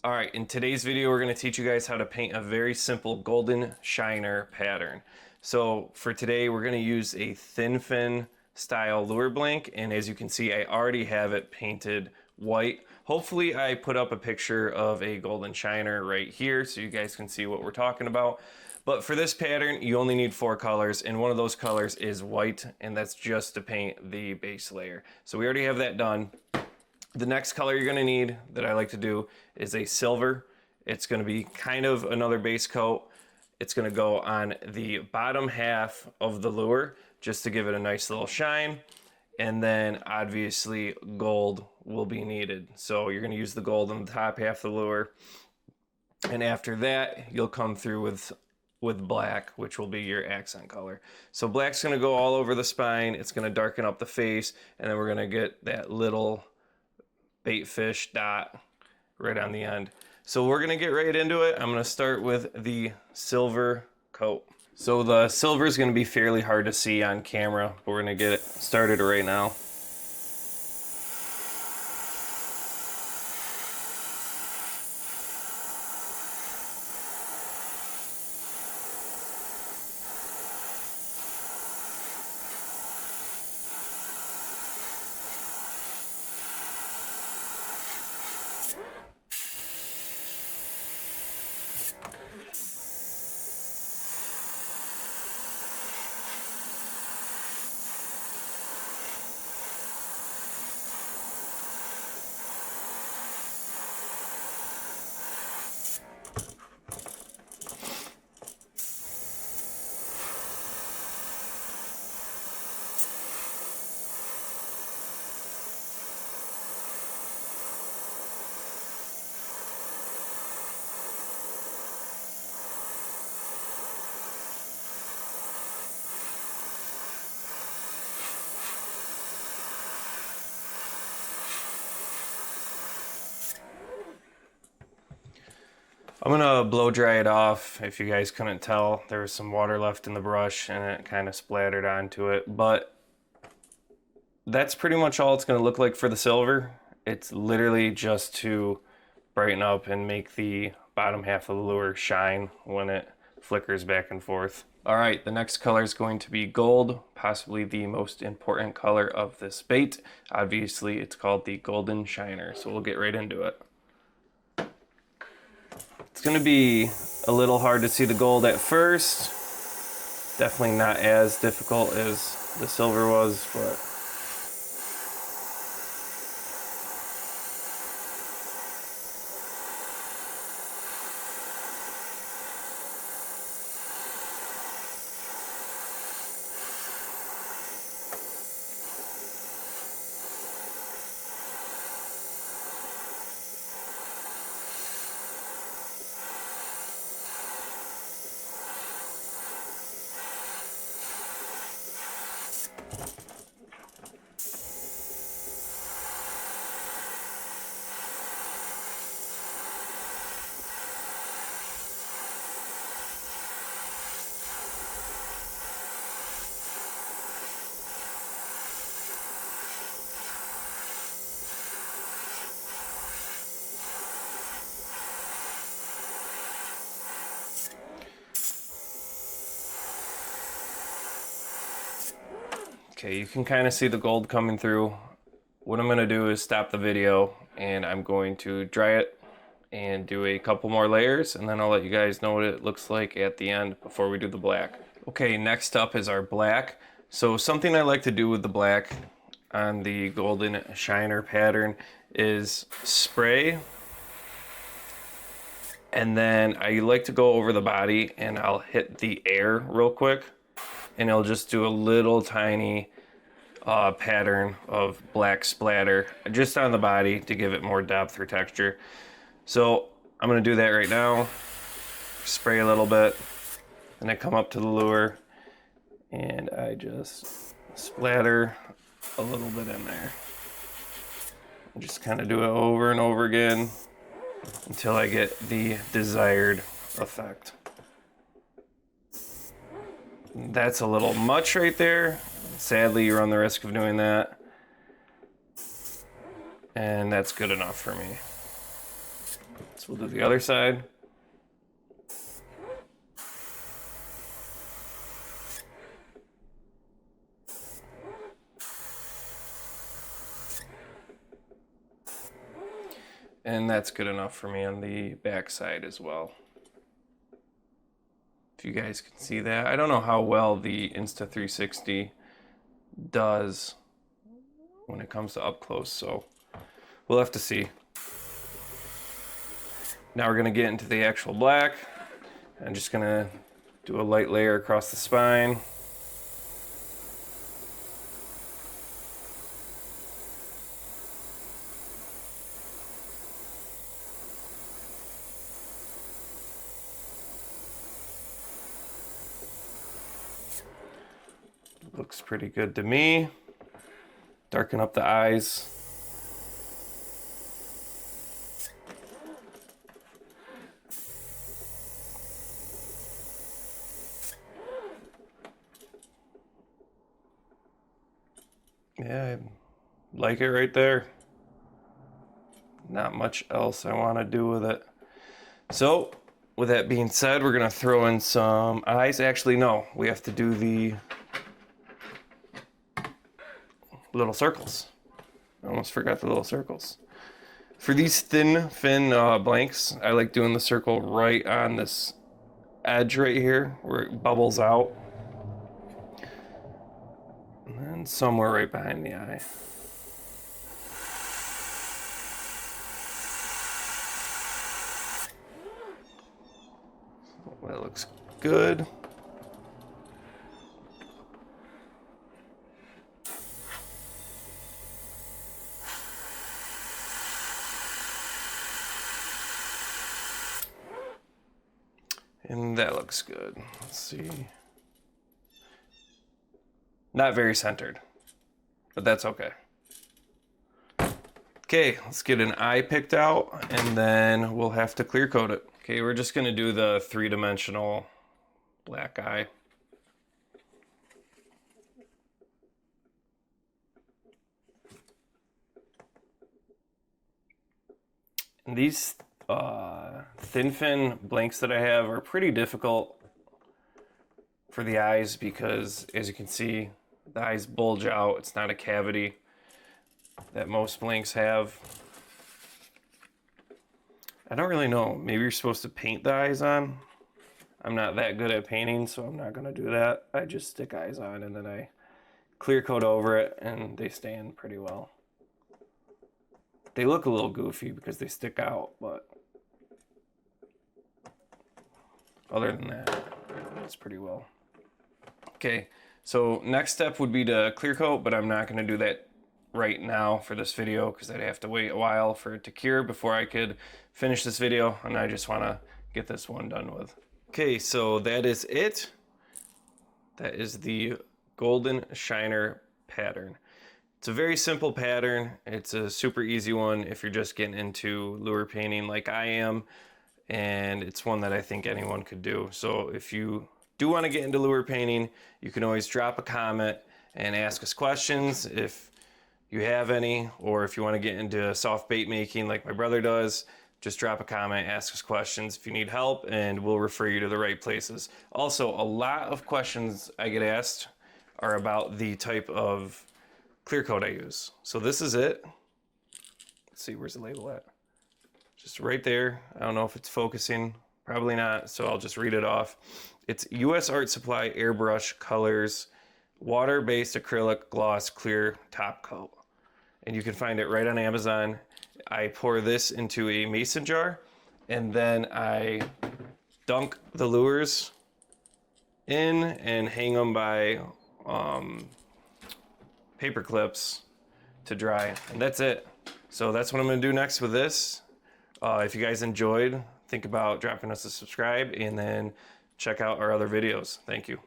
All right, in today's video, we're going to teach you guys how to paint a very simple golden shiner pattern. So for today, we're going to use a thin fin style lure blank. And as you can see, I already have it painted white. Hopefully I put up a picture of a golden shiner right here so you guys can see what we're talking about. But for this pattern, you only need 4 colors, and one of those colors is white, and that's just to paint the base layer. So we already have that done. The next color you're gonna need that I like to do is a silver. It's gonna be kind of another base coat. It's gonna go on the bottom half of the lure just to give it a nice little shine. And then obviously gold will be needed. So you're gonna use the gold on the top half of the lure. And after that, you'll come through with black, which will be your accent color. So black's gonna go all over the spine. It's gonna darken up the face, and then we're gonna get that little bait fish dot right on the end. So we're gonna get right into it. I'm gonna start with the silver coat. So the silver is gonna be fairly hard to see on camera, but we're gonna get it started right now. I'm gonna blow dry it off. If you guys couldn't tell, there was some water left in the brush and it kind of splattered onto it, but that's pretty much all it's gonna look like for the silver. It's literally just to brighten up and make the bottom half of the lure shine when it flickers back and forth. All right, the next color is going to be gold, possibly the most important color of this bait. Obviously, it's called the golden shiner, so we'll get right into it. It's gonna be a little hard to see the gold at first. Definitely not as difficult as the silver was, but okay, you can kind of see the gold coming through. What I'm gonna do is stop the video and I'm going to dry it and do a couple more layers, and then I'll let you guys know what it looks like at the end before we do the black. Okay, next up is our black. So something I like to do with the black on the golden shiner pattern is spray, and then I like to go over the body and I'll hit the air real quick, and it'll just do a little tiny pattern of black splatter just on the body to give it more depth or texture. So I'm gonna do that right now. Spray a little bit, and I come up to the lure and I just splatter a little bit in there. Just kind of do it over and over again until I get the desired effect. That's a little much right there. Sadly, you run the risk of doing that. And that's good enough for me. So we'll do the other side. And that's good enough for me on the back side as well. If you guys can see that. I don't know how well the Insta360 does when it comes to up close, so we'll have to see. Now we're gonna get into the actual black. I'm just gonna do a light layer across the spine. Looks pretty good to me. Darken up the eyes. Yeah, I like it right there. Not much else I want to do with it. So, with that being said, we're gonna throw in some eyes. Actually, no, we have to do the little circles. I almost forgot the little circles. For these thin blanks, I like doing the circle right on this edge right here where it bubbles out. And then somewhere right behind the eye. That looks good. And that looks good. Let's see. Not very centered, but that's okay. Okay, let's get an eye picked out and then we'll have to clear coat it. Okay, we're just gonna do the 3-dimensional black eye. And these thin fin blanks that I have are pretty difficult for the eyes because, as you can see, the eyes bulge out. It's not a cavity that most blanks have. I don't really know. Maybe you're supposed to paint the eyes on. I'm not that good at painting, so I'm not gonna do that. I just stick eyes on and then I clear coat over it and they stand pretty well. They look a little goofy because they stick out, but other than that, it's pretty well. Okay, so next step would be to clear coat, but I'm not gonna do that right now for this video because I'd have to wait a while for it to cure before I could finish this video, and I just wanna get this one done with. Okay, so that is it. That is the golden shiner pattern. It's a very simple pattern. It's a super easy one if you're just getting into lure painting like I am, and it's one that I think anyone could do. So if you do want to get into lure painting, you can always drop a comment and ask us questions if you have any, or if you want to get into soft bait making like my brother does, just drop a comment, ask us questions if you need help, and we'll refer you to the right places. Also, a lot of questions I get asked are about the type of clear coat I use. So this is it. Let's see, where's the label at? Just right there. I don't know if it's focusing, probably not, so I'll just read it off. It's US Art Supply Airbrush Colors Water-Based Acrylic Gloss Clear Top Coat. And you can find it right on Amazon. I pour this into a mason jar and then I dunk the lures in and hang them by paper clips to dry, and that's it. So that's what I'm gonna do next with this. If you guys enjoyed, think about dropping us a subscribe and then check out our other videos. Thank you.